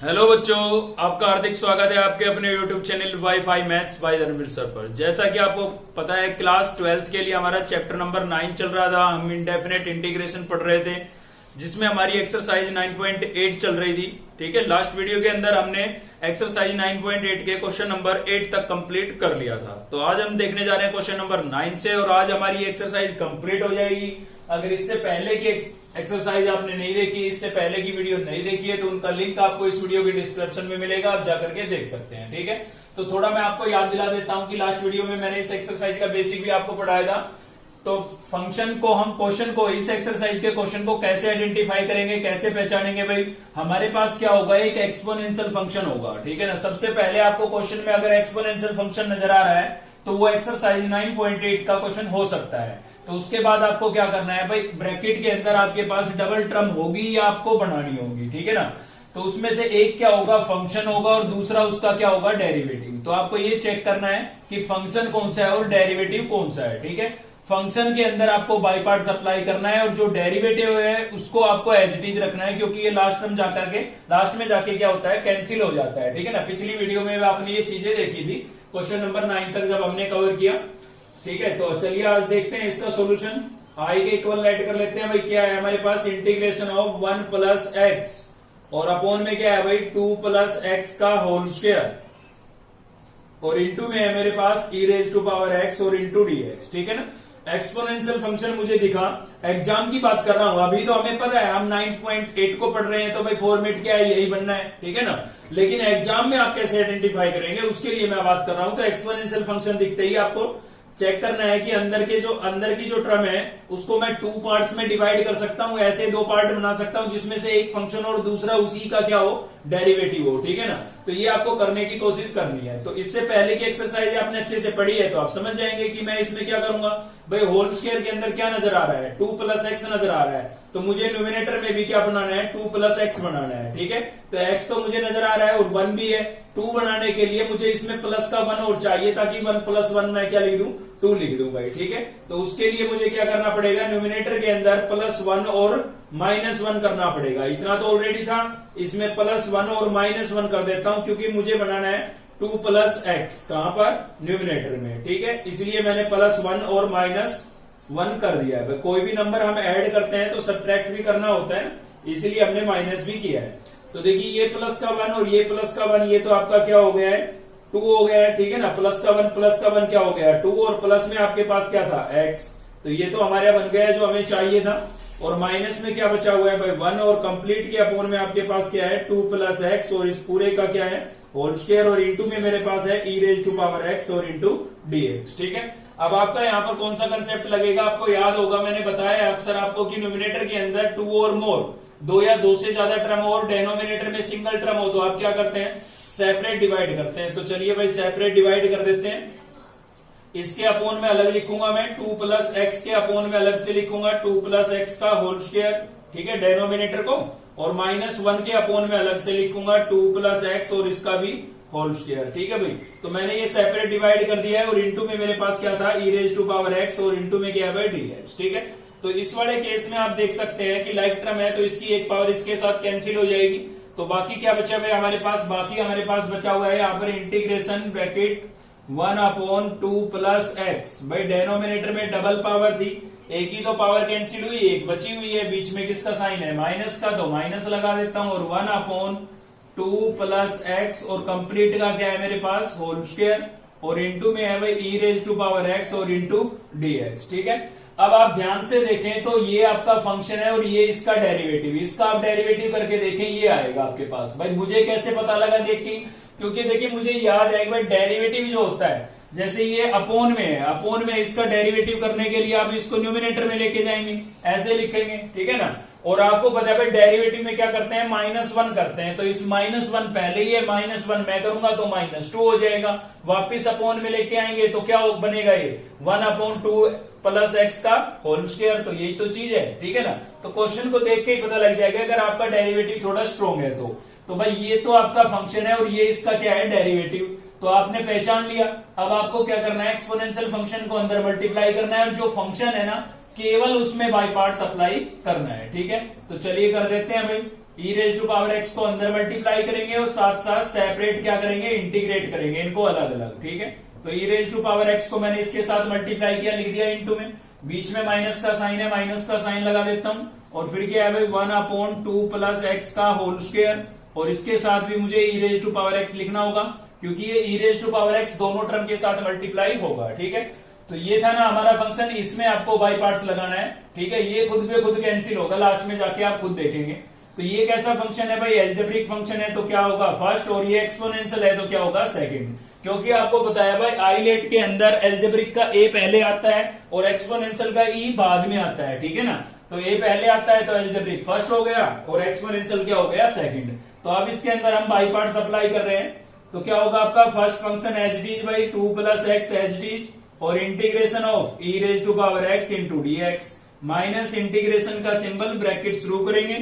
Hello बच्चों, आपका हार्दिक स्वागत है आपके अपने YouTube channel wifi maths by Ranveer sir पर। जैसा कि आपको पता है, क्लास 12th के लिए हमारा चैप्टर नंबर 9 चल रहा था। हम इंडेफिनेट इंटीग्रेशन पढ़ रहे थे, जिसमें हमारी एक्सरसाइज 9.8 चल रही थी। ठीक है, लास्ट वीडियो के अंदर हमने एक्सरसाइज 9.8 के क्वेश्चन नंबर 8 तक कंप्लीट कर लिया था। तो आज हम देखने जा रहे हैं क्वेश्चन नंबर 9 से, और आज हमारी एक्सरसाइज कंप्लीट हो जाएगी। अगर इससे पहले की एक्सरसाइज आपने नहीं देखी, इससे पहले की वीडियो नहीं देखी है, तो उनका लिंक आपको इस वीडियो के डिस्क्रिप्शन में मिलेगा, आप जाकर के देख सकते हैं। ठीक है, तो थोड़ा मैं आपको याद दिला देता हूं कि लास्ट वीडियो में मैंने इस एक्सरसाइज का बेसिक भी आपको पढ़ाया था। तो फंक्शन को हम क्वेश्चन को, इस एक्सरसाइज के क्वेश्चन को कैसे आइडेंटिफाई करेंगे, कैसे पहचानेंगे भाई। हमारे पास क्या होगा, एक एक्सपोनेंशियल फंक्शन होगा। ठीक है ना, सबसे पहले आपको क्वेश्चन में अगर एक्सपोनेंशियल फंक्शन नजर आ रहा है तो वो एक्सरसाइज 9.8 का क्वेश्चन हो सकता है। तो उसके बाद आपको क्या करना है भाई, ब्रैकेट के अंदर आपके पास डबल टर्म होगी या आपको बनानी होगी। ठीक है ना, तो उसमें से एक क्या होगा, फंक्शन होगा, और दूसरा उसका क्या होगा, डेरिवेटिव। तो आपको ये चेक करना है कि फंक्शन कौन सा है और डेरिवेटिव कौन सा है। ठीक है, फंक्शन के अंदर आपको बाय पार्ट्स अप्लाई करना है, और जो डेरिवेटिव है उसको आपको एज इट इज रखना है, क्योंकि ये लास्ट में जाके क्या होता है, कैंसिल हो जाता है। ठीक है ना, पिछली वीडियो में आपने ये चीजें देखी थी, क्वेश्चन नंबर 9 तक जब हमने कवर किया। ठीक है, तो चलिए आज देखते हैं इसका सॉल्यूशन। आई के इक्वल लेट कर लेते हैं भाई। क्या है हमारे पास, इंटीग्रेशन ऑफ 1 प्लस एक्स, और अपॉन में क्या है भाई, 2 प्लस एक्स का होल स्क्वायर, और इंटू में है मेरे पास ई रेज टू पावर एक्स और इंटू डीएक्स। ठीक है ना, एक्सपोनेंशियल फंक्शन मुझे दिखा, एग्जाम की बात कर रहा हूं। अभी तो हमें पता है हम 9.8 को पढ़ रहे हैं, तो भाई फॉर्मेट क्या है, यही बनना है। ठीक है ना, लेकिन एग्जाम में आप कैसे आइडेंटिफाई करेंगे, उसके लिए मैं बात कर रहा हूं। तो एक्सपोनेंशियल फंक्शन दिखते ही आपको चेक करना है कि अंदर की जो टर्म है उसको मैं 2 पार्ट्स में डिवाइड कर सकता हूं। ऐसे 2 पार्ट बना सकता हूं जिसमें से एक फंक्शन और दूसरा उसी का क्या हो, डेरिवेटिव हो। ठीक है ना, तो ये आपको करने की कोशिश करनी है। तो इससे पहले की एक्सरसाइज आपने अच्छे से पढ़ी है, तो आप समझ जाएंगे कि मैं इसमें क्या करूंगा भाई। होल स्क्वायर के अंदर क्या नजर आ रहा है, 2 प्लस एक्स नजर आ रहा है, तो मुझे न्यूमिनेटर में भी क्या बनाना है, 2 प्लस एक्स बनाना है। ठीक है, तो एक्स तो मुझे नजर आ रहा है और 1 भी है। 2 बनाने के लिए मुझे इसमें प्लस का 1 और चाहिए, ताकि 1 प्लस 1 मैं क्या लिख दूं, 2 लिख दूं भाई। ठीक है, तो उसके लिए मुझे क्या करना पड़ेगा, न्यूमिनेटर के अंदर प्लस 1 और माइनस 1 करना पड़ेगा। इतना तो ऑलरेडी था, इसमें प्लस 1 और माइनस 1 कर देता हूं, क्योंकि मुझे बनाना है 2 प्लस एक्स। कहां पर, न्यूमिनेटर में। ठीक है, इसलिए मैंने प्लस 1 और माइनस 1 कर दिया है। कोई भी नंबर हम ऐड करते हैं तो सब्ट्रैक्ट भी करना होता है, इसलिए हमने माइनस भी किया है। तो देखिए, ये प्लस का 1 और ये प्लस का 1, ये तो आपका क्या हो गया है, 2 हो गया है। ठीक है ना, प्लस का 1 क्या हो गया, 2, और प्लस में आपके पास क्या था, एक्स। तो ये तो हमारे बन गया जो हमें चाहिए था। और माइनस में क्या बचा हुआ है भाई, 1, और कंप्लीट के अपोन में आपके पास क्या है, 2 प्लस एक्स, और इस पूरे का क्या है, होल स्क्वायर, और इंटू में मेरे पास है e raise to power x और इंटू डीएक्स। ठीक है, अब आपका यहाँ पर कौन सा कंसेप्ट लगेगा, आपको याद होगा, मैंने बताया अक्सर आपको कि न्यूमिनेटर के अंदर 2 और मोर, 2 या 2 से ज्यादा टर्म हो, और डेनोमिनेटर में सिंगल टर्म हो, तो आप क्या करते हैं, सेपरेट डिवाइड करते हैं। तो चलिए भाई, सेपरेट डिवाइड कर देते हैं। इसके अपोन में अलग लिखूंगा मैं, 2 प्लस एक्स के अपोन में अलग से लिखूंगा 2 प्लस एक्स का होल स्क्वायर। ठीक है, डेनोमिनेटर को, और माइनस 1 के अपोन में अलग से लिखूंगा 2 प्लस एक्स और इसका भी होल स्क्वायर। ठीक है भाई, तो मैंने ये सेपरेट डिवाइड कर दिया है, और इंटू में मेरे पास क्या था, e raise to power x, और इंटू में क्या है भाई, डीएक्स। ठीक है, तो इस वाले केस में आप देख सकते हैं कि लाइक टर्म है, तो इसकी एक पावर इसके साथ कैंसिल हो जाएगी। तो बाकी क्या बचा है हमारे पास, बाकी हमारे पास बचा हुआ है यहाँ पर integration bracket 1 upon 2 plus x. भाई डेनोमिनेटर में डबल पावर थी, एक ही तो पावर कैंसिल हुई, एक बची हुई है, बीच में किसका साइन है, माइनस का, तो माइनस लगा देता हूं, और 1 अपॉन 2 प्लस एक्स, और कंप्लीट का क्या है मेरे पास, होल स्क्वायर, और इंटू में है भाई e raise to power x और इंटू डीएक्स। ठीक है, अब आप ध्यान से देखें तो ये आपका फंक्शन है और ये इसका डेरिवेटिव, इसका आप डेरिवेटिव करके देखें, ये आएगा आपके पास। भाई मुझे कैसे पता लगा, देखिए, क्योंकि देखिए मुझे याद है कि भाई डेरिवेटिव जो होता है, जैसे ये अपोन में है, अपोन में इसका डेरिवेटिव करने के लिए आप इसको न्यूमिनेटर में लेके जाएंगे, ऐसे लिखेंगे। ठीक है ना, और आपको पता है भाई डेरिवेटिव में क्या करते हैं, -1 करते हैं, तो इस -1 पहले ही है, -1 मैं करूंगा तो -2 हो जाएगा। वापिस अपोन में लेके आएंगे तो क्या बनेगा, ये 1 अपॉन 2 प्लस एक्स का होल स्क्वायर। तो यही तो चीज है। ठीक है ना, तो क्वेश्चन को देख के ही पता लग जाएगा अगर आपका डेरिवेटिव थोड़ा स्ट्रॉन्ग है तो भाई ये तो आपका फंक्शन है और ये इसका क्या है, डेरिवेटिव। तो आपने पहचान लिया। अब आपको क्या करना है, एक्सपोनेंशियल फंक्शन को अंदर मल्टीप्लाई करना है, और जो फंक्शन है ना केवल उसमें बाय पार्ट्स अप्लाई करना है। ठीक है, तो चलिए कर देते हैं भाई। E raise to power x को अंदर मल्टीप्लाई करेंगे और साथ साथ सेपरेट क्या करेंगे, इंटीग्रेट करेंगे इनको अलग अलग, ठीक है। तो e raise to power x को मैंने इसके साथ मल्टीप्लाई किया, लिख दिया इनटू में, बीच में माइनस का साइन है, माइनस का साइन लगा देता हूं, और फिर क्या है भाई 1/2 प्लस एक्स का होल स्क्वायर, और इसके साथ भी मुझे ई रेज टू पावर एक्स लिखना होगा क्योंकि ये ई रेज टू पावर एक्स दोनों टर्म के साथ मल्टीप्लाई होगा, ठीक है। तो ये था ना हमारा फंक्शन, इसमें आपको बाई पार्ट्स लगाना है, ठीक है। ये खुद पे खुद कैंसिल होगा, लास्ट में जाके आप खुद देखेंगे। तो ये कैसा फंक्शन है भाई, एल्जेब्रिक फंक्शन है तो क्या होगा फर्स्ट, और ये एक्सपोनेंशियल है तो क्या होगा सेकंड, क्योंकि आपको बताया भाई आइलेट के अंदर एल्जेब्रिक का ए पहले आता है और एक्सपोनेंशियल का ई बाद में आता है, ठीक है ना। तो ए पहले आता है तो एल्जेब्रिक फर्स्ट हो गया और एक्सपोनेंशियल क्या हो गया, सेकंड। तो अब इसके अंदर हम बाई पार्ट्स अप्लाई कर रहे हैं, तो क्या होगा आपका फर्स्ट फंक्शन एच डीज बाई 2 प्लस एक्स एच डीज और integration of e raise to power x into d x minus integration का सिंबल ब्रैकेट शुरू करेंगे,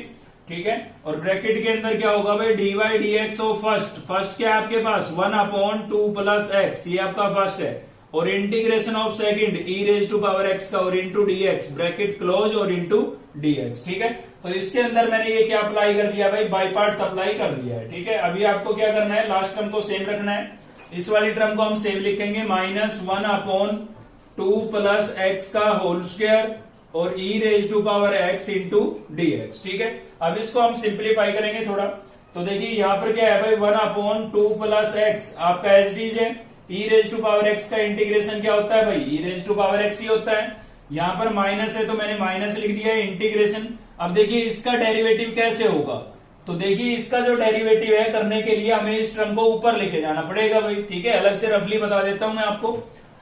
ठीक है। और ब्रैकेट के अंदर क्या होगा भाई d y d x of first क्या है आपके पास 1/2 प्लस एक्स, ये आपका फर्स्ट है, और integration of second e raise to power x का और into d x bracket close और इंटू डी एक्स, ठीक है। तो इसके अंदर मैंने ये क्या अप्लाई कर दिया भाई, बाई पार्ट्स अप्लाई कर दिया है, ठीक है। अभी आपको क्या करना है, लास्ट टर्म को सेम रखना है, इस वाली टर्म को हम सेम लिखेंगे -1/2 प्लस एक्स का होल स्क्वायर और e raise to power x into d x, ठीक है। अब इसको हम सिंप्लीफाई करेंगे थोड़ा, तो देखिए यहाँ पर क्या है भाई 1/2 प्लस एक्स आपका एच डीज है, e raise to power x का इंटीग्रेशन क्या होता है भाई, e raise to power x ही होता है, यहाँ पर माइनस है तो मैंने माइनस लिख दिया है इंटीग्रेशन। अब देखिए इसका डेरिवेटिव कैसे होगा, तो देखिए इसका जो डेरिवेटिव है करने के लिए हमें इस टर्म को ऊपर लेके जाना पड़ेगा भाई, ठीक है। अलग से रफली बता देता हूं मैं आपको,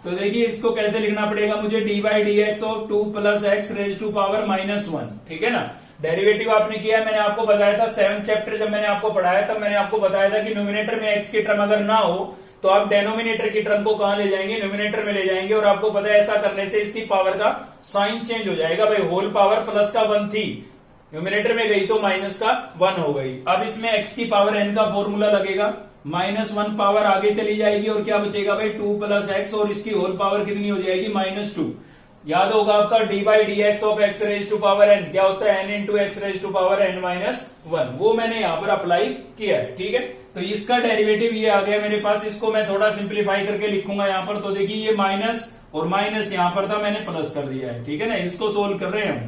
तो देखिए इसको कैसे लिखना पड़ेगा मुझे, d by d x of 2 plus x raise to power -1, ठीक है ना। डेरिवेटिव आपने किया, मैंने आपको बताया था 7th चैप्टर जब मैंने आपको पढ़ाया तब मैंने आपको बताया था कि न्यूमिनेटर में एक्स की टर्म अगर ना हो तो आप डेनोमिनेटर की टर्म को कहां ले जाएंगे, न्यूमिनेटर में ले जाएंगे, और आपको पता है ऐसा करने से इसकी पावर का साइन चेंज हो जाएगा भाई, होल पावर प्लस का 1 थी, न्यूमिनेटर में गई तो माइनस का 1 हो गई। अब इसमें x की पावर n का फॉर्मूला लगेगा, -1 पावर आगे चली जाएगी और क्या बचेगा भाई 2 प्लस एक्स, और इसकी होल पावर कितनी हो जाएगी -2। याद होगा आपका d by d x of x raise to power n क्या होता है, n into x raise to power n-1, वो मैंने यहाँ पर अप्लाई किया है, ठीक है। तो इसका डेरिवेटिव ये आ गया मेरे पास, इसको मैं थोड़ा सिंप्लीफाई करके लिखूंगा यहाँ पर, तो देखिए ये माइनस और माइनस यहाँ पर था, मैंने प्लस कर दिया है, ठीक है ना। इसको सोल्व कर रहे हैं हम,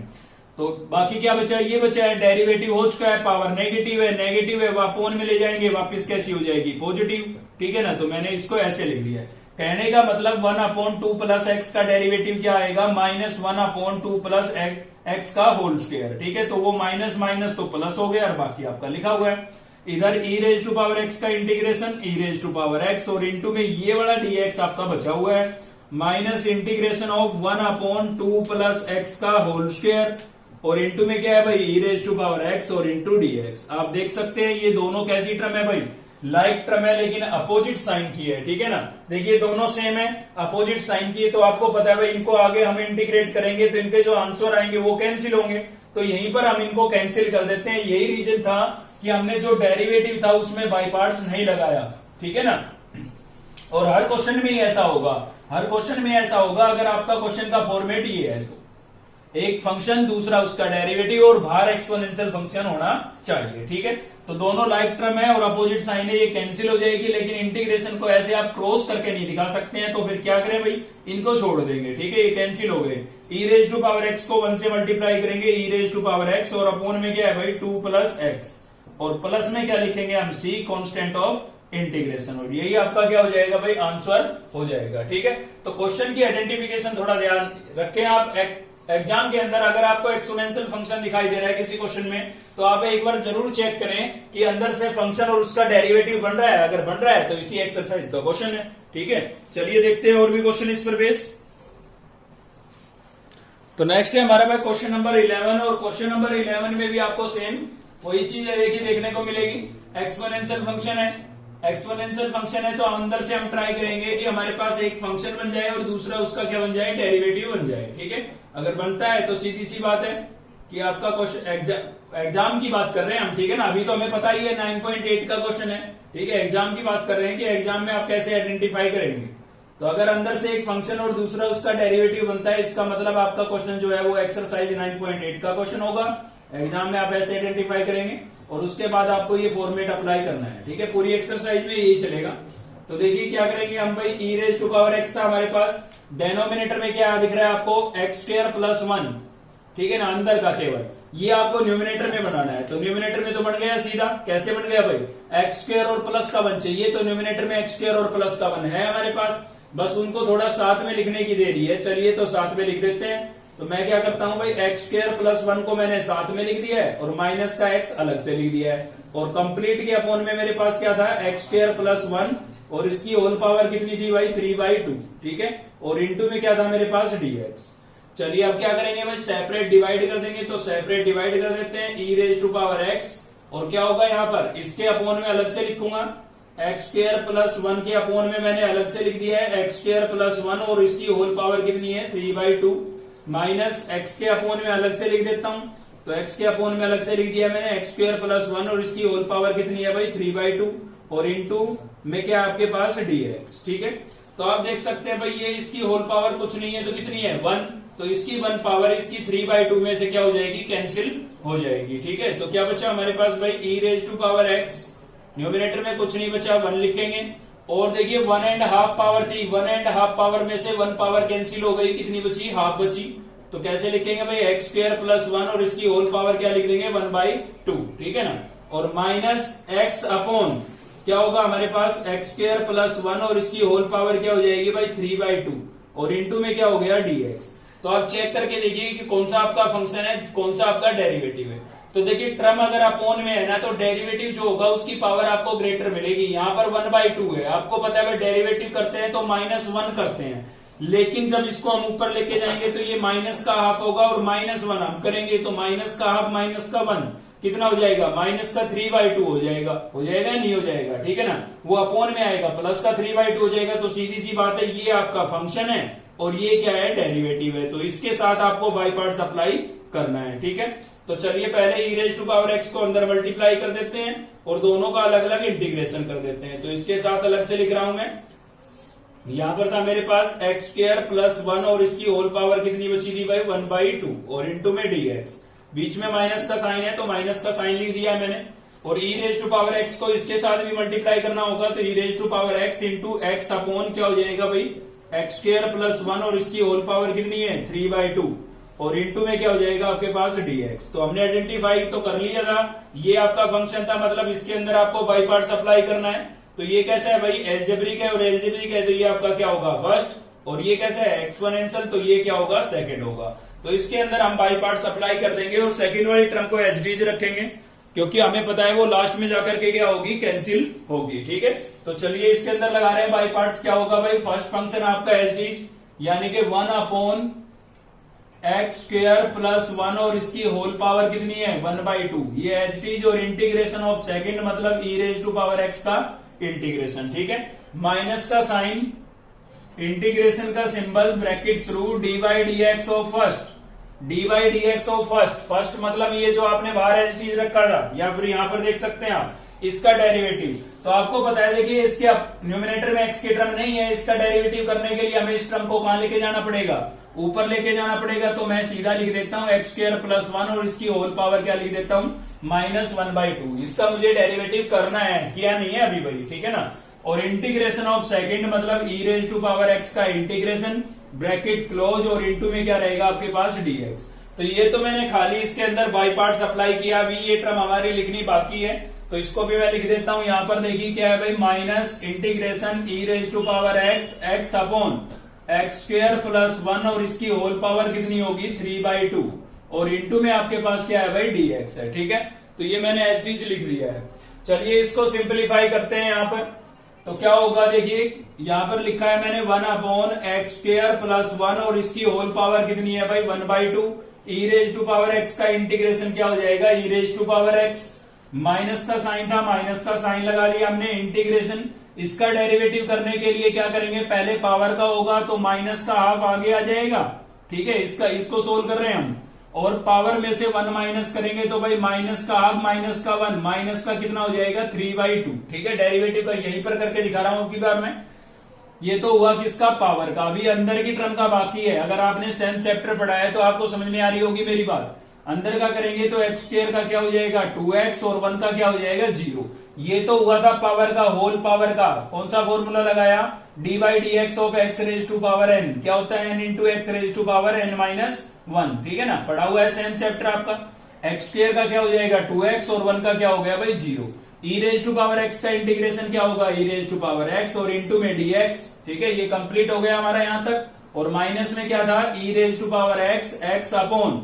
तो बाकी क्या बचा है, ये बचा है, डेरिवेटिव हो चुका है, पावर नेगेटिव है वो अपोन में ले जाएंगे, वापस कैसी हो जाएगी पॉजिटिव, ठीक है ना। तो मैंने इसको ऐसे लिख दिया है, कहने का मतलब 1/2 प्लस एक्स का डेरिवेटिव क्या आएगा, -1/2 प्लस एक्स का होल स्क्वायर, ठीक है। तो वो माइनस माइनस तो प्लस हो गया और बाकी आपका लिखा हुआ है, इधर e raise to power x का integration e raise to power x और इंटू में ये वाला डीएक्स आपका बचा हुआ है, minus integration of 1/2 plus x का होल स्क्वायर और इंटू में क्या है भाई e raise to power x और इंटू डीएक्स। आप देख सकते हैं ये दोनों कैसी टर्म है भाई, लाइक टर्म है लेकिन अपोजिट साइन की है, ठीक है ना। देखिए दोनों सेम है, अपोजिट साइन की है, तो आपको पता है भाई इनको आगे हम इंटीग्रेट करेंगे तो इनके जो आंसर आएंगे वो कैंसिल होंगे, तो यहीं पर हम इनको कैंसिल कर देते हैं। यही रीजन था कि हमने जो डेरिवेटिव था उसमें बाई पार्ट्स नहीं लगाया, ठीक है ना। और हर क्वेश्चन में ही ऐसा होगा, हर क्वेश्चन में ऐसा होगा, अगर आपका क्वेश्चन का फॉर्मेट ये है तो एक फंक्शन दूसरा उसका डेरिवेटिव और बाहर एक्सपोनेंशियल फंक्शन होना चाहिए, ठीक है। तो दोनों लाइक टर्म है और अपोजिट साइन है, ये कैंसिल हो जाएगी, लेकिन इंटीग्रेशन को ऐसे आप क्रॉस करके नहीं दिखा सकते हैं, तो फिर क्या करें भाई, इनको छोड़ देंगे, ठीक है। ये कैंसिल हो गए, ई रेज टू पावर एक्स को 1 से मल्टीप्लाई करेंगे, ई रेज टू पावर एक्स और अपोन में क्या है भाई 2 प्लस एक्स और प्लस में क्या लिखेंगे हम सी कांस्टेंट ऑफ इंटीग्रेशन, और यही आपका क्या हो जाएगा भाई आंसर हो जाएगा, ठीक है। तो क्वेश्चन की आइडेंटिफिकेशन थोड़ा ध्यान रखें आप। एग्जाम के अंदर अगर आपको एक्सपोनेंशियल फंक्शन दिखाई दे रहा है किसी क्वेश्चन में, तो आप एक बार जरूर चेक करें कि अंदर से फंक्शन और उसका डेरिवेटिव बन रहा है, अगर बन रहा है तो इसी एक्सरसाइज का क्वेश्चन है, ठीक है। चलिए देखते हैं और भी क्वेश्चन इस पर बेस। तो नेक्स्ट है हमारा भाई क्वेश्चन नंबर 11, और क्वेश्चन नंबर 11 में भी आपको सेम वही चीज एक ही देखने को मिलेगी। एक्सपोनेंशियल फंक्शन है, एक्सपोनेंशियल फंक्शन है तो अंदर से हम ट्राई करेंगे कि हमारे पास एक फंक्शन बन जाए और दूसरा उसका क्या बन जाए, डेरिवेटिव बन जाए, ठीक है। अगर बनता है तो सीधी सी बात है कि आपका क्वेश्चन एग्जाम की बात कर रहे हैं हम, ठीक है ना। अभी तो हमें पता ही है 9.8 का क्वेश्चन है, ठीक है। एग्जाम की बात कर रहे हैं कि एग्जाम में आप कैसे आइडेंटिफाई करेंगे, तो अगर अंदर से एक फंक्शन और दूसरा उसका डेरिवेटिव बनता है, इसका मतलब आपका क्वेश्चन जो है वो एक्सरसाइज 9.8 का क्वेश्चन होगा, एग्जाम में आप ऐसे आइडेंटिफाई करेंगे और उसके बाद आपको ये फॉर्मेट अप्लाई करना है। ठीक है, पूरी एक्सरसाइज में यही चलेगा। तो देखिए क्या करेंगे हम भाई, e raise to power x था हमारे पास, डेनोमिनेटर में क्या दिख रहा है आपको, एक्स स्क्वायर प्लस 1, ठीक है ना, अंदर का केवल, ये आपको न्यूमिनेटर में बनाना है। तो न्यूमिनेटर में तो बन गया सीधा, कैसे बन गया भाई, एक्स स्क्वायर और प्लस का 1 चाहिए, तो न्यूमिनेटर में एक्स स्क्वायर और प्लस का 1 है हमारे पास, बस उनको थोड़ा साथ में लिखने की देरी है। चलिए तो साथ में लिख देते हैं। तो मैं क्या करता हूं भाई, एक्स स्क्वायर प्लस 1 को मैंने साथ में लिख दिया है और माइनस का एक्स अलग से लिख दिया है, और कंप्लीट के अपॉन में मेरे पास क्या था, एक्स स्क्वायर प्लस 1 और इसकी होल पावर कितनी थी भाई, 3/2, ठीक है, और इंटू में क्या था मेरे पास, dx। चलिए अब क्या करेंगे भाई, सेपरेट डिवाइड कर देंगे, तो सेपरेट डिवाइड कर देते हैं, ई रेज टू पावर एक्स, और क्या होगा यहाँ पर, इसके अपॉन में अलग से लिखूंगा, एक्स स्क्वायर प्लस 1 के अपॉन में मैंने अलग से लिख दिया है एक्स स्क्वायर प्लस 1 और इसकी होल पावर कितनी है, 3/2, माइनस एक्स के अपॉन में अलग से लिख देता हूं, तो एक्स के अपॉन में अलग से लिख दिया मैंने एक्स स्क्वायर प्लस 1 और इसकी होल पावर कितनी है भाई, 3/2, और इंटू में क्या आपके पास dx। ठीक है, तो आप देख सकते हैं भाई ये इसकी होल पावर कुछ नहीं है तो कितनी है, 1, तो इसकी 1 पावर इसकी 3/2 में से क्या हो जाएगी, कैंसिल हो जाएगी। ठीक है, तो क्या बचा हमारे पास भाई, e raise to power x, numerator में कुछ नहीं बचा, 1 लिखेंगे, और देखिए 1.5 पावर थी, 1.5 पावर में से 1 पावर कैंसिल हो गई, कितनी बची, हाफ बची, तो कैसे लिखेंगे भाई, एक्स स्क्वायर प्लस 1 और इसकी होल पावर क्या लिख देंगे, 1/2, ठीक है ना, और माइनस एक्स अपॉन क्या होगा हमारे पास, एक्स स्क्वायर प्लस 1 और इसकी होल पावर क्या हो जाएगी भाई, 3/2, और इंटू में क्या हो गया, dx। तो आप चेक करके देखिए कि कौन सा आपका फंक्शन है, कौन सा आपका डेरिवेटिव है। तो देखिए टर्म अगर अपोन में है ना, तो डेरिवेटिव जो होगा उसकी पावर आपको ग्रेटर मिलेगी। यहाँ पर 1/2 है, आपको पता है डेरिवेटिव करते हैं तो -1 करते हैं, लेकिन जब इसको हम ऊपर लेके जाएंगे तो ये माइनस का हाफ होगा, और -1 हम करेंगे तो माइनस का हाफ माइनस का 1 कितना हो जाएगा, माइनस का 3/2 हो जाएगा या नहीं हो जाएगा, ठीक है ना, वो अपोन में आएगा, प्लस का 3/2 हो जाएगा। तो सीधी सी बात है, ये आपका फंक्शन है और ये क्या है, डेरिवेटिव है, तो इसके साथ आपको बाई पार्ट्स अप्लाई करना है। ठीक है, तो चलिए पहले ई रेज टू पावर एक्स को अंदर मल्टीप्लाई कर देते हैं और दोनों का अलग अलग इंटीग्रेशन कर देते हैं। तो इसके साथ अलग से लिख रहा हूं मैं, यहां पर था मेरे पास एक्स स्क्वायर प्लस 1 और इसकी होल पावर कितनी बची थी भाई, 1/2, और इंटू में dx, बीच में माइनस का साइन है तो माइनस का साइन लिख दिया है मैंने, और e raise to power x को इसके साथ भी मल्टीप्लाई करना होगा, तो e raise to power x into x upon क्या हो जाएगा भाई, एक्स स्क्वायर प्लस 1 और इसकी होल पावर कितनी है, 3/2, और इंटू में क्या हो जाएगा आपके पास dx। तो हमने आइडेंटिफाई तो कर लिया था, ये आपका फंक्शन था, मतलब इसके अंदर आपको बाई पार्ट्स अप्लाई करना है। तो ये कैसा है भाई, एल्जेब्रिक है, और एल्जेब्रिक है तो ये आपका क्या होगा, फर्स्ट, और ये कैसा है, एक्सपोनेंशियल, तो ये क्या होगा, सेकंड होगा। तो इसके अंदर हम बाई पार्ट्स अप्लाई कर देंगे और सेकंड वाली टर्म को एच डीज रखेंगे, क्योंकि हमें पता है वो लास्ट में जाकर के क्या होगी, कैंसिल होगी। ठीक है, तो चलिए इसके अंदर लगा रहे हैं बाई पार्ट्स, क्या होगा भाई, फर्स्ट फंक्शन आपका एच डीज, यानी कि 1 अपॉन एक्स स्क्वायर प्लस 1 और इसकी होल पावर कितनी है, 1/2, ये एच डीज, और इंटीग्रेशन ऑफ सेकंड मतलब ई रेज टू पावर एक्स का इंटीग्रेशन। ठीक है, माइनस का साइन, इंटीग्रेशन का symbol, bracket through, dy/dx of first, dy/dx of first, first मतलब ये जो आपने बाहर एच डीज रखा था, या फिर यहां पर देख सकते हैं आप, इसका डेरिवेटिव। तो आपको पता है, देखिए इसके न्यूमिनेटर में एक्स की टर्म नहीं है, इसका डेरिवेटिव करने के लिए हमें इस टर्म को कहां लेके जाना पड़ेगा, ऊपर लेके जाना पड़ेगा। तो मैं सीधा लिख देता हूं एक्स स्क्वायर प्लस 1 और इसकी होल पावर क्या लिख देता हूं, -1/2। इसका मुझे डेरिवेटिव करना है, किया नहीं है अभी भाई, ठीक है ना, और इंटीग्रेशन ऑफ सेकंड मतलब ई रेज टू पावर एक्स का इंटीग्रेशन, ब्रैकेट क्लोज, और इंटू में क्या रहेगा आपके पास, dx। तो ये तो मैंने खाली इसके अंदर बाई पार्ट्स अप्लाई किया, अभी ये टर्म हमारी लिखनी बाकी है, तो इसको भी मैं लिख देता हूं। यहां पर देखिए क्या है भाई, minus integration e raise to power x, x upon x square plus 1 और इसकी होल पावर कितनी होगी, 3/2, और इंटू में आपके पास क्या है भाई, dx है। ठीक है, तो ये मैंने एच डीज लिख दिया है। चलिए इसको सिंप्लीफाई करते हैं यहाँ पर, तो क्या होगा, देखिए यहां पर लिखा है मैंने 1 अपॉन एक्स स्क्वायर प्लस 1 और इसकी होल पावर कितनी है भाई, 1/2, e raise to power x का इंटीग्रेशन क्या हो जाएगा, e raise to power x, minus का साइन था, माइनस का साइन लगा लिया हमने, इंटीग्रेशन, इसका डेरिवेटिव करने के लिए क्या करेंगे, पहले पावर का होगा तो माइनस का हाफ आगे आ जाएगा। ठीक है, इसको सोल्व कर रहे हैं हम, और पावर में से 1 माइनस करेंगे तो भाई माइनस का हाफ माइनस का 1, माइनस का कितना हो जाएगा, 3/2। ठीक है, डेरिवेटिव का यहीं पर करके दिखा रहा हूं की बार में। ये तो हुआ किसका, पावर का, अभी अंदर की टर्म का बाकी है। अगर आपने 7th चैप्टर पढ़ा है तो आपको समझ में आ रही होगी मेरी बात। अंदर का करेंगे तो एक्स स्क्वायर का क्या हो जाएगा 2x और 1 का क्या हो जाएगा 0। ये तो हुआ था पावर का, होल पावर का। कौन सा फॉर्मूला लगाया, d by d x of x raise to power n, क्या होता है n into x raise to power n minus 1, ठीक है ना, पढ़ा हुआ है सेम चैप्टर आपका। एक्स स्क्वायर का क्या हो जाएगा 2x और 1 का क्या हो गया भाई 0। ई रेज टू पावर एक्स का इंटीग्रेशन क्या होगा, ई रेज टू पावर एक्स और इंटू में dx, ठीक है, ये कंप्लीट हो गया हमारा यहां तक। और माइनस में क्या था, e raise to power x x upon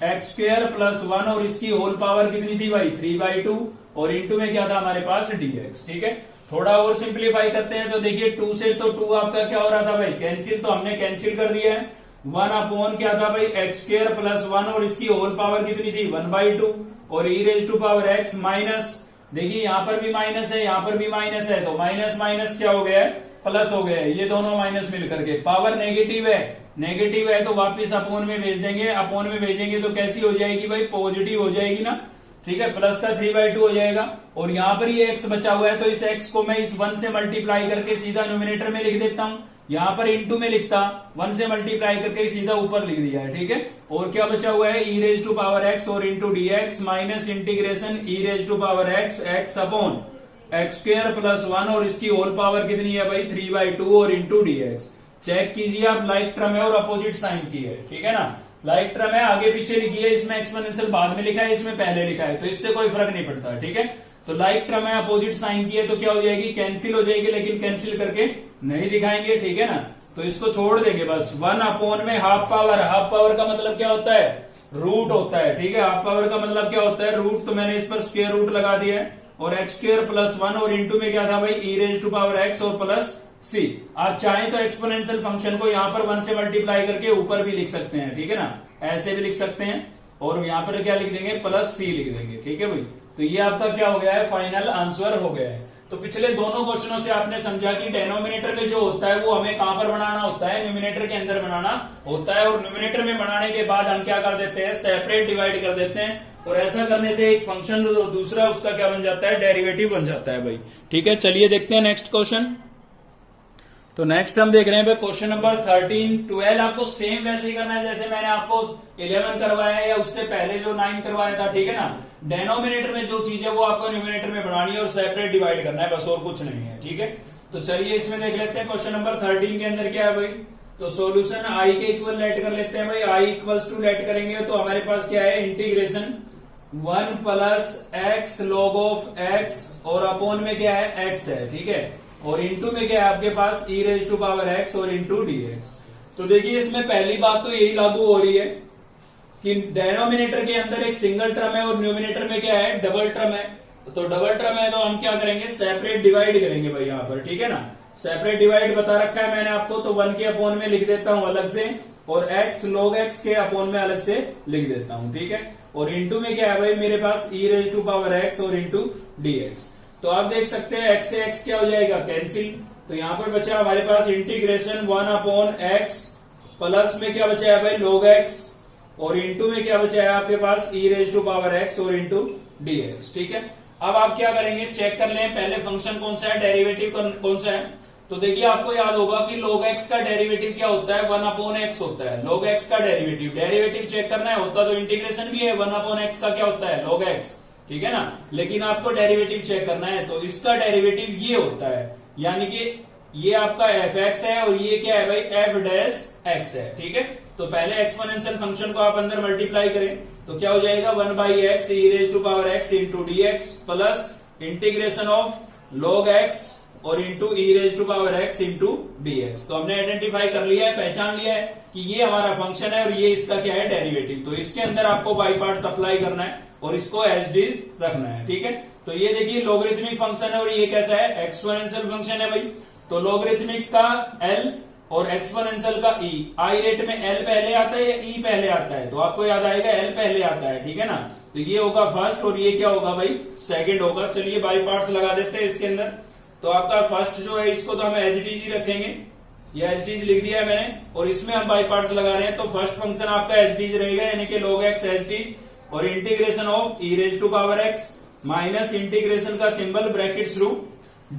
x square plus 1 और इसकी होल पावर कितनी थी भाई 3/2 और इंटू में क्या था हमारे पास dx, ठीक है। थोड़ा और सिंप्लीफाई करते हैं तो देखिए 2 से तो 2 आपका क्या हो रहा था भाई कैंसिल, तो हमने कैंसिल कर दिया है। 1 अपॉन क्या था भाई एक्स स्क्वायर प्लस 1 और इसकी होल पावर कितनी थी 1/2 और e raise to power x minus, देखिए यहां पर भी माइनस है, यहां पर भी माइनस है, तो माइनस माइनस क्या हो गया है प्लस हो गया है, ये दोनों माइनस मिलकर के। पावर नेगेटिव है तो वापस अपोन में भेज देंगे, अपोन में भेजेंगे तो कैसी हो जाएगी भाई पॉजिटिव हो जाएगी ना, ठीक है, प्लस का 3/2 हो जाएगा। और यहाँ पर ये x बचा हुआ है तो इस x को मैं इस 1 से मल्टीप्लाई करके सीधा न्यूमिनेटर में लिख देता हूं, यहाँ पर इंटू में लिखता 1 से मल्टीप्लाई करके सीधा ऊपर लिख दिया है, ठीक है। और क्या बचा हुआ है e raise to power x और into dx minus integration e raise to power x x upon x square plus 1 और इसकी होल पावर कितनी है भाई 3/2 और इंटू dx। चेक कीजिए आप, लाइक टर्म है और अपोजिट साइन की है, ठीक है ना, लाइक टर्म है आगे पीछे लिखी है, इसमें एक्सपोनेंशियल बाद में लिखा है, इसमें पहले लिखा है, तो इससे कोई फर्क नहीं पड़ता, ठीक है। तो लाइक टर्म है अपोजिट साइन की है तो क्या हो जाएगी कैंसिल हो जाएगी, लेकिन कैंसिल करके नहीं दिखाएंगे, ठीक है ना, तो इसको छोड़ देंगे बस। 1 अपॉन में हाफ पावर का मतलब क्या होता है रूट होता है, ठीक है, हाफ पावर का मतलब क्या होता है रूट, तो मैंने इस पर स्क्वायर रूट लगा दिया है और एक्स स्क्वायर प्लस 1 और इंटू में क्या था भाई e raise to power x और प्लस सी। आप चाहें तो एक्सपोनेंशियल फंक्शन को यहाँ पर 1 से मल्टीप्लाई करके ऊपर भी लिख सकते हैं, ठीक है ना, ऐसे भी लिख सकते हैं और यहाँ पर क्या लिख देंगे प्लस सी लिख देंगे, ठीक है भाई। तो ये आपका क्या हो गया है फाइनल आंसर हो गया है। तो पिछले दोनों क्वेश्चनों से आपने समझा कि डेनोमिनेटर में जो होता है वो हमें कहां पर बनाना होता है, न्यूमिनेटर के अंदर बनाना होता है, और न्यूमिनेटर में बनाने के बाद हम क्या कर देते हैं सेपरेट डिवाइड कर देते हैं, और ऐसा करने से एक फंक्शन और दूसरा उसका क्या बन जाता है डेरिवेटिव बन जाता है भाई, ठीक है। चलिए देखते हैं नेक्स्ट क्वेश्चन। तो नेक्स्ट हम देख रहे हैं क्वेश्चन नंबर 13। 12 आपको सेम वैसे ही करना है जैसे मैंने आपको 11 करवाया है या उससे पहले जो 9 करवाया था, ठीक है ना। डेनोमिनेटर में जो चीज है वो आपको न्यूमिनेटर में बनानी है और सेपरेट डिवाइड करना है, बस और कुछ नहीं है, ठीक है। तो चलिए इसमें देख लेते हैं क्वेश्चन नंबर 13 के अंदर क्या है भाई। तो सॉल्यूशन आई के इक्वल लेट कर लेते हैं भाई, आई इक्वल्स टू लेट करेंगे तो हमारे पास क्या है integration 1 plus x log of x और अपोन में क्या है एक्स है, ठीक है, और इंटू में क्या है आपके पास ई रेज टू पावर एक्स और इंटू dx। तो देखिए इसमें पहली बात तो यही लागू हो रही है कि डेनोमिनेटर के अंदर एक सिंगल टर्म है और न्यूमिनेटर में क्या है डबल टर्म है। तो डबल टर्म है तो हम क्या करेंगे सेपरेट डिवाइड करेंगे भाई यहाँ पर, ठीक है ना। सेपरेट डिवाइड बता रखा है मैंने आपको, तो 1 के अपोन में लिख देता हूं अलग से और x log x के अपोन में अलग से लिख देता हूं, ठीक है। और इंटू में क्या है भाई मेरे पास ई रेज टू पावर x और इंटू dx। तो आप देख सकते हैं x से x क्या हो जाएगा कैंसिल, तो यहां पर बचा हमारे पास इंटीग्रेशन 1 अपॉन x प्लस में क्या बचा है भाई log x और इंटू में क्या बचा है आपके पास ई रेज टू पावर x और इंटू dx, ठीक है। अब आप क्या करेंगे चेक कर लें पहले फंक्शन कौन सा है डेरिवेटिव कौन सा है। तो देखिए आपको याद होगा कि log x का डेरिवेटिव क्या होता है 1 अपॉन x होता है। log x का डेरिवेटिव चेक करना है होता तो इंटीग्रेशन भी है 1 अपॉन x का क्या होता है log x, ठीक है ना, लेकिन आपको डेरिवेटिव चेक करना है तो इसका डेरिवेटिव ये होता है, यानी कि ये आपका fx है और ये क्या है भाई f डैश x है, ठीक है। तो पहले एक्सपोनेंशियल फंक्शन को आप अंदर मल्टीप्लाई करें तो क्या हो जाएगा 1/x e raise to power x into dx plus integration of log x और into e raise to power x into dx। तो हमने आइडेंटिफाई कर लिया है, पहचान लिया है कि ये हमारा फंक्शन है और ये इसका क्या है डेरिवेटिव। तो इसके अंदर आपको बाई पार्ट्स अप्लाई करना है और इसको एज इट रखना है, ठीक है। तो ये देखिए लॉगरिथमिक फंक्शन है और ये कैसा है एक्सपोनेंशियल फंक्शन है भाई। तो लॉगरिथमिक का l और एक्सपोनेंशियल का e, आई रेट में l पहले आता है या e पहले आता है, तो आपको याद आएगा l पहले आता है, ठीक है ना। तो ये होगा फर्स्ट और ये क्या होगा भाई सेकंड होगा। चलिए बाई पार्ट्स लगा देते हैं इसके अंदर। तो आपका फर्स्ट जो है इसको तो हम एज इट इज ही रखेंगे, ये एज इट इज लिख दिया है मैंने, और इसमें हम बाई पार्ट्स लगा रहे हैं। तो फर्स्ट फंक्शन आपका एज इट इज रहेगा यानी कि log x as it is और integration of e raise to power x minus integration का symbol brackets through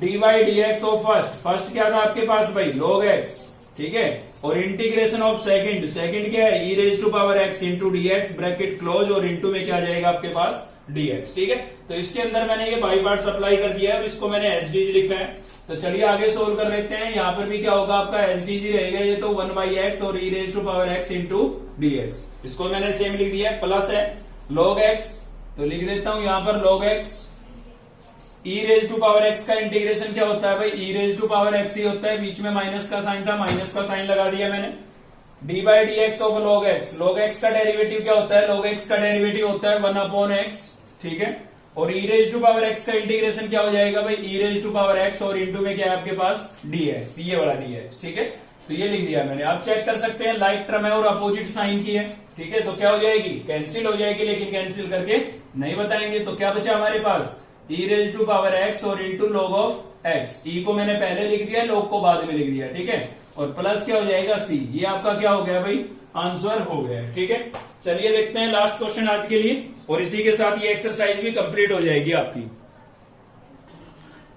dy dx of first क्या था आपके पास भाई log x, ठीक है, और इंटीग्रेशन ऑफ सेकंड, सेकंड क्या है e raise to power x into d x bracket close और इंटू में क्या आ जाएगा आपके पास डीएक्स। ठीक है, तो इसके अंदर मैंने ये बाई पार्ट्स अप्लाई कर दिया है और इसको मैंने एचडीजी लिखा है। तो चलिए आगे सोल्व कर लेते हैं। यहाँ पर भी क्या होगा आपका एचडीजी रहेगा, ये तो 1/x और e raise to power x into d x, इसको मैंने सेम लिख दिया है। प्लस है log x, तो लिख देता हूं यहाँ पर log x e raise to power x का इंटीग्रेशन क्या होता है भाई, e raise to power x ही होता है, बीच में माइनस का साइन था, माइनस का साइन लगा दिया मैंने। D by d x of log x, log x का डेरिवेटिव क्या होता है, log x का डेरिवेटिव होता है 1/x। ठीक है, और e raise to power x का इंटीग्रेशन क्या हो जाएगा भाई, e raise to power x और इंटू में क्या है आपके पास dx, ये वाला dx। ठीक है, तो ये लिख दिया मैंने। आप चेक कर सकते हैं लाइक टर्म है और अपोजिट साइन की है। ठीक है, तो क्या हो जाएगी, कैंसिल हो जाएगी, लेकिन कैंसिल करके नहीं बताएंगे। तो क्या बचा हमारे पास, ई रेज टू पावर एक्स और इंटू log ऑफ एक्स। ई को मैंने पहले लिख दिया, log को बाद में लिख दिया। ठीक है, और प्लस क्या हो जाएगा सी, ये आपका क्या हो गया भाई, आंसर हो गया। ठीक है, चलिए देखते हैं लास्ट क्वेश्चन आज के लिए, और इसी के साथ ये एक्सरसाइज भी कंप्लीट हो जाएगी आपकी।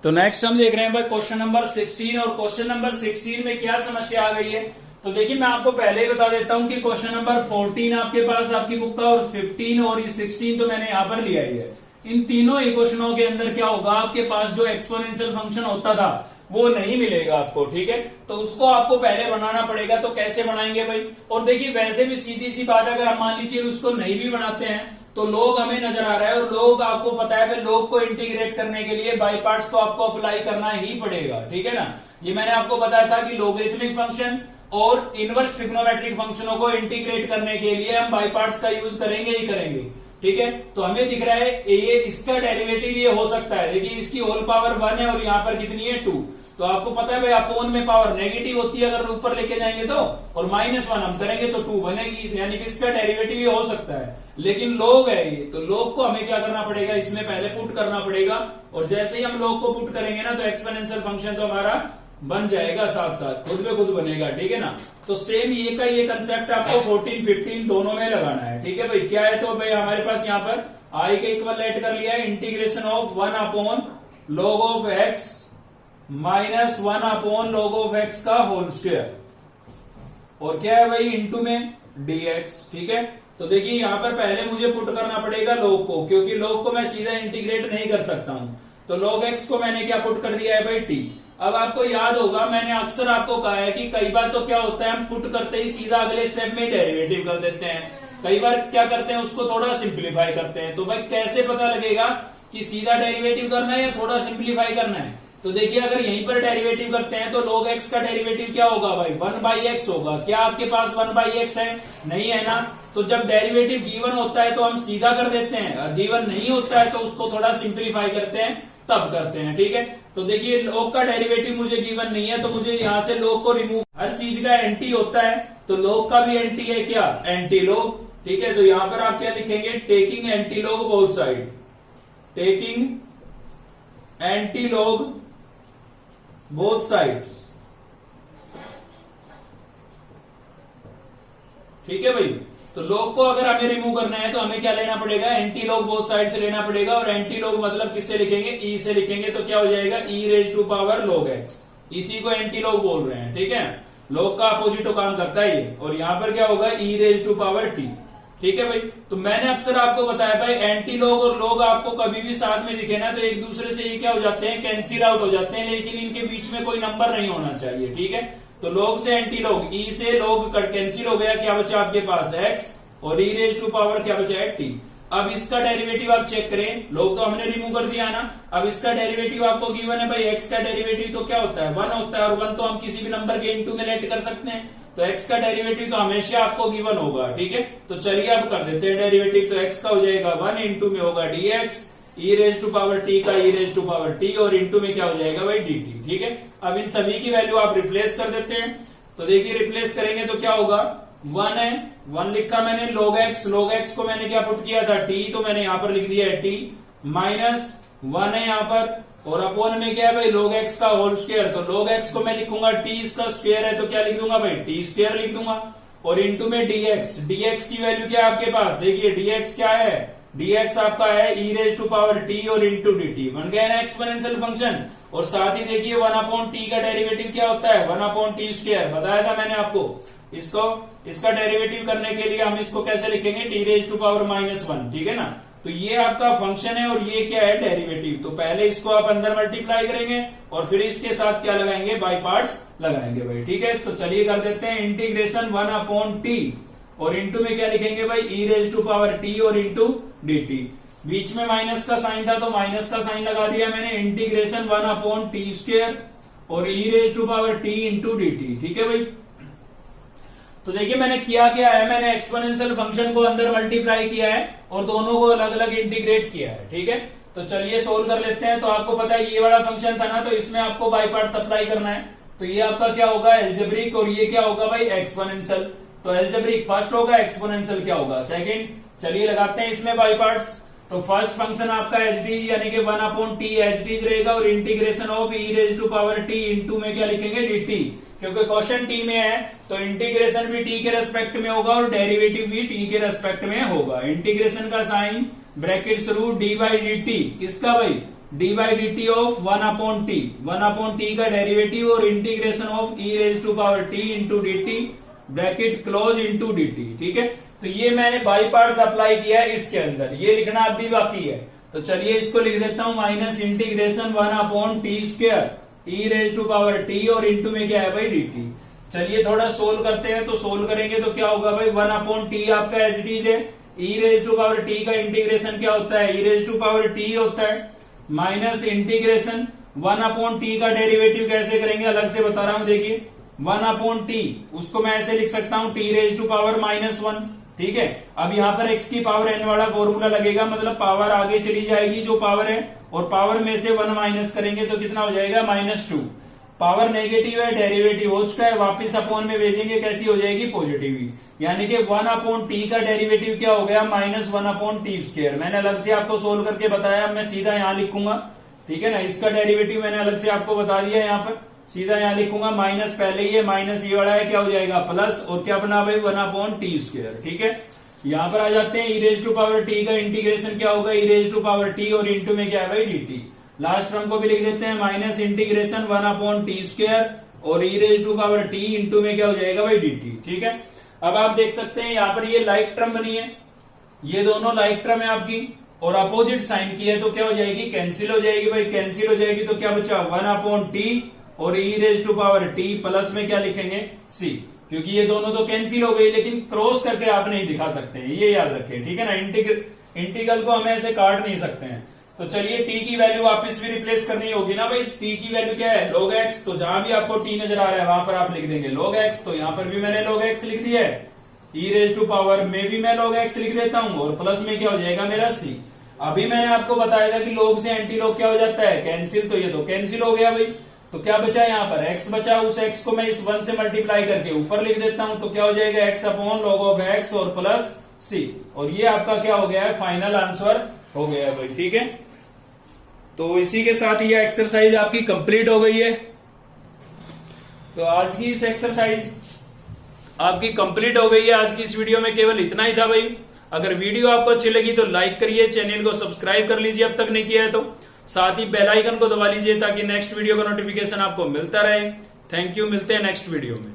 तो नेक्स्ट हम देख रहे हैं भाई क्वेश्चन नंबर 16, और क्वेश्चन नंबर 16 में क्या समस्या आ गई है। तो देखिए मैं आपको पहले ही बता देता हूं कि क्वेश्चन नंबर 14 आपके पास आपकी बुक का, और 15 और 16 तो मैंने यहां पर लिया ही है। इन तीनों इक्वेशनों के अंदर क्या होगा, आपके पास जो एक्सपोनेंशियल फंक्शन होता था वो नहीं मिलेगा आपको। ठीक है, तो उसको आपको पहले बनाना पड़ेगा। तो कैसे बनाएंगे भाई, और देखिए वैसे भी सीधी सी बात, अगर हम मान लीजिए उसको नहीं भी बनाते हैं तो लोग हमें नजर आ रहा है, और लोग आपको पता है लोग को इंटीग्रेट करने के लिए बाई पार्ट्स को आपको अप्लाई करना ही पड़ेगा। ठीक है ना, ये मैंने आपको बताया था कि लोगरिथमिक फंक्शन और इनवर्स ट्रिग्नोमेट्रिक फंक्शनों को इंटीग्रेट करने के लिए हम बाई पार्ट्स का यूज करेंगे ही करेंगे। ठीक है, तो हमें दिख रहा है ये इसका डेरिवेटिव ये हो सकता है, देखिए इसकी होल पावर 1 है और यहाँ पर कितनी है 2। तो आपको पता है भाई अपोन में पावर नेगेटिव होती है अगर ऊपर लेके जाएंगे तो, और -1 हम करेंगे तो 2 बनेगी, यानी कि इसका डेरिवेटिव ये हो सकता है। लेकिन लोग है ये, तो लोग को हमें क्या करना पड़ेगा, इसमें पहले पुट करना पड़ेगा, और जैसे ही हम लोग को पुट करेंगे ना तो एक्सपोनेंशियल फंक्शन तो हमारा बन जाएगा, साथ साथ खुद में खुद बनेगा। ठीक है ना, तो सेम ये का ये कंसेप्ट आपको 14, 15 दोनों में लगाना है। ठीक है भाई, क्या है तो भाई हमारे पास यहाँ पर आई के इक्वल लेट कर लिया है, integration of 1/log of x minus 1/log of x का होल स्क्वायर, और क्या है भाई इंटू में dx। ठीक है, तो देखिए यहां पर पहले मुझे पुट करना पड़ेगा log को, क्योंकि log को मैं सीधा इंटीग्रेट नहीं कर सकता हूं। तो log x को मैंने क्या पुट कर दिया है भाई t। अब आपको याद होगा मैंने अक्सर आपको कहा है कि कई बार तो क्या होता है हम पुट करते ही सीधा अगले स्टेप में डेरिवेटिव कर देते हैं, कई बार क्या करते हैं उसको थोड़ा सिंप्लीफाई करते हैं। तो भाई कैसे पता लगेगा कि सीधा डेरिवेटिव करना है या थोड़ा सिंप्लीफाई करना है। तो देखिए अगर यहीं पर डेरिवेटिव करते हैं तो log x का डेरिवेटिव क्या होगा भाई 1/x होगा। क्या आपके पास 1/x है, नहीं है ना। तो जब डेरिवेटिव गिवन होता है तो हम सीधा कर देते हैं, और गिवन नहीं होता है तो उसको थोड़ा सिंप्लीफाई करते हैं, तब करते हैं। ठीक है, तो देखिए log का डेरिवेटिव मुझे गिवन नहीं है तो मुझे यहां से log को रिमूव, हर चीज का एंटी होता है तो log का भी एंटी है क्या, एंटी log। ठीक है, तो यहां पर आप क्या लिखेंगे, taking anti log both side, taking anti log both sides. ठीक है भाई, तो log को अगर हमें रिमूव करना है तो हमें क्या लेना पड़ेगा, एंटी log बोथ साइड से लेना पड़ेगा, और एंटी log मतलब किससे लिखेंगे, e से लिखेंगे, तो क्या हो जाएगा e raise to power log x, इसी को एंटी log बोल रहे हैं। ठीक है, log का अपोजिट काम करता है ये, और यहां पर क्या होगा e raise to power t। ठीक है भाई, तो मैंने अक्सर आपको बताया भाई एंटी log और log आपको कभी भी साथ में दिखे ना तो एक दूसरे से ये क्या हो जाते हैं, कैंसिल आउट हो जाते हैं, लेकिन इनके बीच में कोई नंबर नहीं होना चाहिए। ठीक है, तो log से एंटी log, e से log कैंसिल हो गया, क्या बचा आपके पास x, और e रेज टू पावर क्या बचा है t। अब इसका डेरिवेटिव आप चेक करें, log तो हमने रिमूव कर दिया ना, अब इसका डेरिवेटिव आपको गिवन है भाई x का डेरिवेटिव तो क्या होता है 1 होता है, और 1 तो हम किसी भी नंबर के इनटू में लेट कर सकते हैं, तो x का डेरिवेटिव तो हमेशा आपको गिवन होगा। ठीक है, तो चलिए अब कर देते हैं डेरिवेटिव, तो x का हो जाएगा 1 इंटू में होगा dx, e raise to power t का e raise to power t, और इंटू में क्या हो जाएगा भाई dt। ठीक है, अब इन सभी की वैल्यू आप रिप्लेस कर देते हैं, तो देखिए रिप्लेस करेंगे तो क्या होगा, 1 है, 1 लिखा मैंने, log x को मैंने क्या पुट किया था t, तो मैंने यहां पर लिख दिया है t, माइनस 1 है यहां पर, और अपोन में क्या है भाई log x का होल स्क्वायर, तो log x को मैं लिखूंगा t, इसका स्क्वायर है तो क्या लिख दूंगा भाई t स्क्वायर लिख दूंगा, और इंटू में dx, dx की वैल्यू क्या है आपके पास, देखिए dx क्या है, dx आपका है e raise to power t और इंटू dt, बन गया ना एक्सपोनेंशियल फंक्शन। और साथ ही देखिए 1/t का डेरिवेटिव क्या होता है, 1/t स्क्वायर, बताया था मैंने आपको। इसका डेरिवेटिव करने के लिए हम इसको कैसे लिखेंगे, t रेज टू पावर -1, ठीक है ना। तो ये आपका फंक्शन है और ये क्या है, डेरिवेटिव। तो पहले इसको आप अंदर मल्टीप्लाई करेंगे और फिर इसके साथ क्या लगाएंगे, बाई पार्ट्स लगाएंगे भाई, ठीक है। तो चलिए कर देते हैं इंटीग्रेशन 1/t और इंटू में क्या लिखेंगे भाई, e raise to power t और इंटू dt। बीच में माइनस का साइन था तो माइनस का साइन लगा दिया मैंने, इंटीग्रेशन 1/t स्क्वायर और e raise to power t into dt, ठीक है भाई। तो देखिए मैंने किया क्या है, मैंने एक्सपोनेंशियल फंक्शन को अंदर मल्टीप्लाई किया है और दोनों को अलग अलग इंटीग्रेट किया है, ठीक है। तो चलिए सोल्व कर लेते हैं। तो आपको पता है ये वाला फंक्शन था ना, तो इसमें आपको बाई पार्ट्स अप्लाई करना है। तो ये आपका क्या होगा, एल्जेब्रिक, और ये क्या होगा भाई, एक्सपोनेंशियल। तो एल्जेब्रिक फर्स्ट होगा, एक्सपोनेंशियल क्या होगा, सेकंड। चलिए लगाते हैं इसमें बाई पार्ट्स। तो फर्स्ट फंक्शन आपका एच डी यानी कि 1/t एच डी रहेगा और integration of e raise to power t into में क्या लिखेंगे, dt, क्योंकि क्वेश्चन t में है तो इंटीग्रेशन भी t के रेस्पेक्ट में होगा और डेरिवेटिव भी t के रेस्पेक्ट में होगा। इंटीग्रेशन का साइन ब्रैकेट शुरू dy dt, किसका भाई, dy dt ऑफ 1/t का डेरिवेटिव और integration of e raise to power t into dt bracket close into dt, ठीक है। तो ये मैंने बाई पार्ट्स अप्लाई किया है इसके अंदर, ये लिखना अब भी बाकी है। तो चलिए इसको लिख देता हूं, minus integration 1/t square e raise to power t और इंटू में क्या है भाई, dt। चलिए थोड़ा सोल्व करते हैं। तो सोल्व करेंगे तो क्या होगा भाई, 1/t आपका एच डी है, e raise to power t का इंटीग्रेशन क्या होता है, e raise to power t होता है, माइनस इंटीग्रेशन 1/t का डेरिवेटिव कैसे करेंगे अलग से बता रहा हूं। देखिए 1/t उसको मैं ऐसे लिख सकता हूं, t रेज टू पावर -1, ठीक है। अब यहाँ पर x की पावर n वाला फॉर्मूला लगेगा, मतलब पावर आगे चली जाएगी जो पावर है, और पावर में से 1 माइनस करेंगे तो कितना हो जाएगा, -2। पावर नेगेटिव है, डेरिवेटिव हो चुका है, वापिस अपॉन में भेजेंगे कैसी हो जाएगी, पॉजिटिव, यानी कि 1/t का डेरिवेटिव क्या हो गया, -1/t स्क्वायर। मैंने अलग से आपको सोल्व करके बताया, मैं सीधा यहाँ लिखूंगा, ठीक है ना। इसका डेरिवेटिव मैंने अलग से आपको बता दिया, यहाँ पर सीधा यहाँ लिखूंगा, माइनस पहले ये माइनस ये वाला है, क्या हो जाएगा प्लस, और क्या बना भाई 1/t स्क्वायर, ठीक है। यहाँ पर आ जाते हैं, e raise to power t का इंटीग्रेशन क्या होगा, e raise to power t और इंटू में क्या है भाई, dt। लास्ट टर्म को भी लिख देते हैं, माइनस इंटीग्रेशन 1/t स्क्वायर और e raise to power t into में क्या हो जाएगा भाई, dt, ठीक है। अब आप देख सकते हैं यहाँ पर ये लाइक टर्म बनी है, ये दोनों लाइक टर्म है आपकी, और अपोजिट साइन की है तो क्या हो जाएगी, कैंसिल हो जाएगी भाई, कैंसिल हो जाएगी तो क्या बचा 1/t और e raise to power t प्लस में क्या लिखेंगे, c, क्योंकि ये दोनों तो कैंसिल हो गई, लेकिन क्रॉस करके आप नहीं दिखा सकते हैं, ये याद रखें, ठीक है ना। इंटीग्रल को हमें ऐसे काट नहीं सकते हैं। तो चलिए t की वैल्यू वापस भी रिप्लेस करनी होगी ना भाई, t की वैल्यू क्या है, log x। तो जहां भी आपको t नजर आ रहा है वहां पर आप लिख देंगे log x। तो यहाँ पर भी मैंने log x लिख दिया है, e रेज टू पावर में भी मैं log x लिख देता हूं और प्लस में क्या हो जाएगा मेरा c। अभी मैंने आपको बताया था कि log से एंटी log क्या हो जाता है, कैंसिल। तो ये तो कैंसिल हो गया भाई, तो क्या बचा यहाँ पर, x बचा, उस x को मैं इस 1 से मल्टीप्लाई करके ऊपर लिख देता हूं। तो क्या हो जाएगा, x/log ऑफ x और प्लस c, और ये आपका क्या हो गया है, फाइनल आंसर हो गया भाई, ठीक है। तो इसी के साथ ये एक्सरसाइज आपकी कंप्लीट हो गई है। तो आज की इस एक्सरसाइज आपकी कंप्लीट हो गई है। आज की इस वीडियो में केवल इतना ही था भाई। अगर वीडियो आपको अच्छी लगी तो लाइक करिए, चैनल को सब्सक्राइब कर लीजिए अब तक नहीं किया है तो, साथ ही बेल आइकन को दबा लीजिए ताकि नेक्स्ट वीडियो का नोटिफिकेशन आपको मिलता रहे। थैंक यू, मिलते हैं नेक्स्ट वीडियो में।